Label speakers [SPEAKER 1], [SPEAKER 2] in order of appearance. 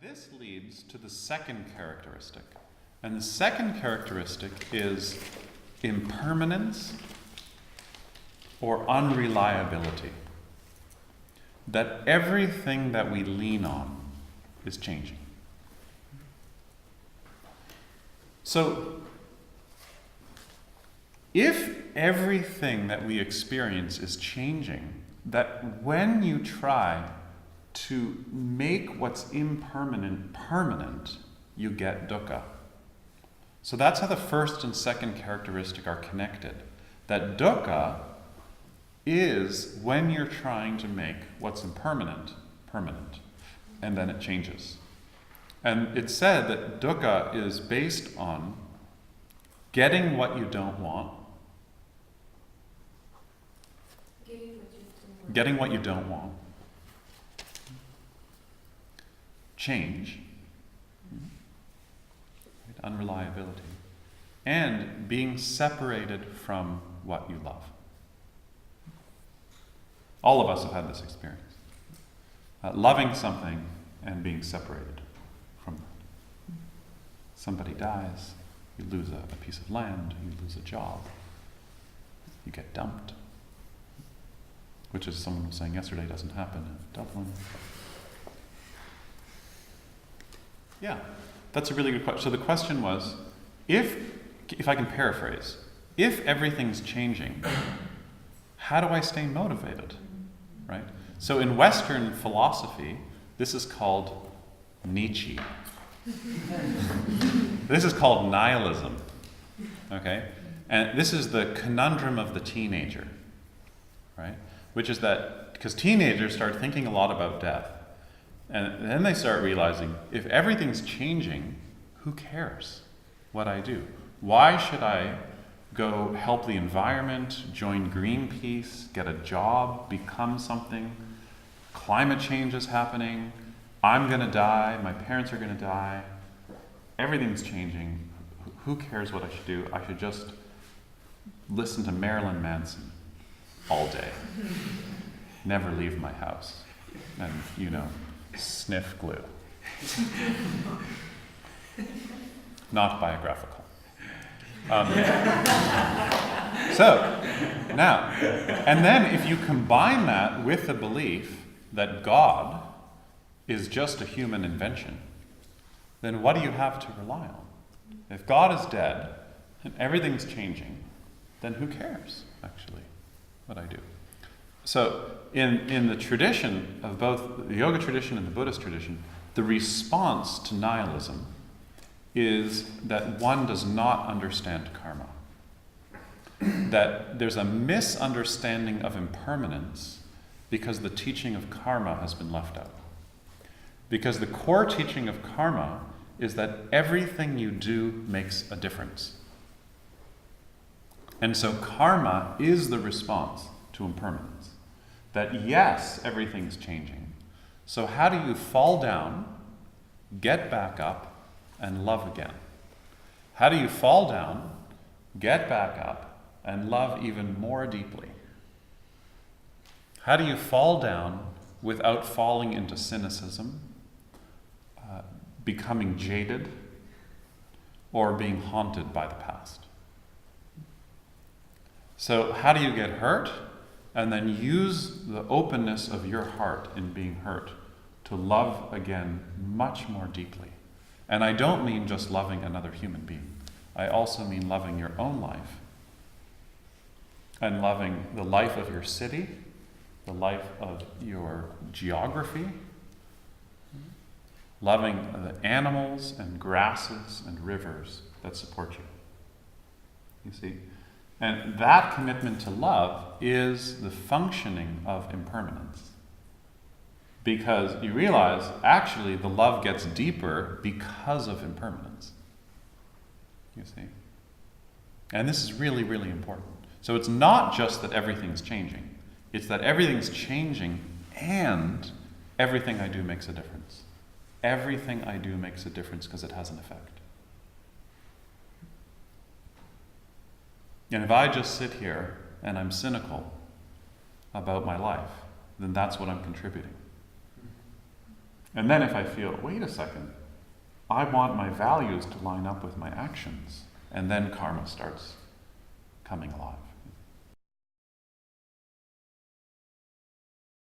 [SPEAKER 1] this leads to the second characteristic. And the second characteristic is impermanence or unreliability. That everything that we lean on is changing. So, if everything that we experience is changing, that when you try to make what's impermanent permanent, you get dukkha. So that's how the first and second characteristic are connected. That dukkha is when you're trying to make what's impermanent permanent, and then it changes. And it's said that dukkha is based on getting what you don't want, getting what you don't want, change, unreliability, and being separated from what you love. All of us have had this experience. Loving something and being separated from that. Somebody dies, you lose a piece of land, you lose a job, you get dumped. Which, as someone was saying yesterday, doesn't happen in Dublin. Yeah, that's a really good question. So the question was, if I can paraphrase, if everything's changing, how do I stay motivated? Right? So in Western philosophy, this is called Nietzsche. This is called nihilism. Okay? And this is the conundrum of the teenager. Right? Which is that, because teenagers start thinking a lot about death, and then they start realizing, if everything's changing, who cares what I do? Why should I go help the environment, join Greenpeace, get a job, become something? Climate change is happening. I'm going to die. My parents are going to die. Everything's changing. Who cares what I should do? I should just listen to Marilyn Manson all day. Never leave my house. And, sniff glue. Not biographical. So, now, and then if you combine that with the belief that God is just a human invention, then what do you have to rely on? If God is dead and everything's changing, then who cares, actually, what I do? So, in the tradition of both the yoga tradition and the Buddhist tradition, the response to nihilism is that one does not understand karma. That there's a misunderstanding of impermanence because the teaching of karma has been left out. Because the core teaching of karma is that everything you do makes a difference. And so karma is the response to impermanence. That yes, everything's changing. So how do you fall down, get back up, and love again? How do you fall down, get back up, and love even more deeply? How do you fall down without falling into cynicism, becoming jaded, or being haunted by the past? So how do you get hurt? And then use the openness of your heart in being hurt to love again much more deeply. And I don't mean just loving another human being. I also mean loving your own life. And loving the life of your city, the life of your geography, loving the animals and grasses and rivers that support you. You see? And that commitment to love is the functioning of impermanence. Because you realize, actually, the love gets deeper because of impermanence. You see? And this is really, really important. So it's not just that everything's changing. It's that everything's changing and everything I do makes a difference. Everything I do makes a difference because it has an effect. And if I just sit here and I'm cynical about my life, then that's what I'm contributing. And then if I feel, wait a second, I want my values to line up with my actions, and then karma starts coming alive.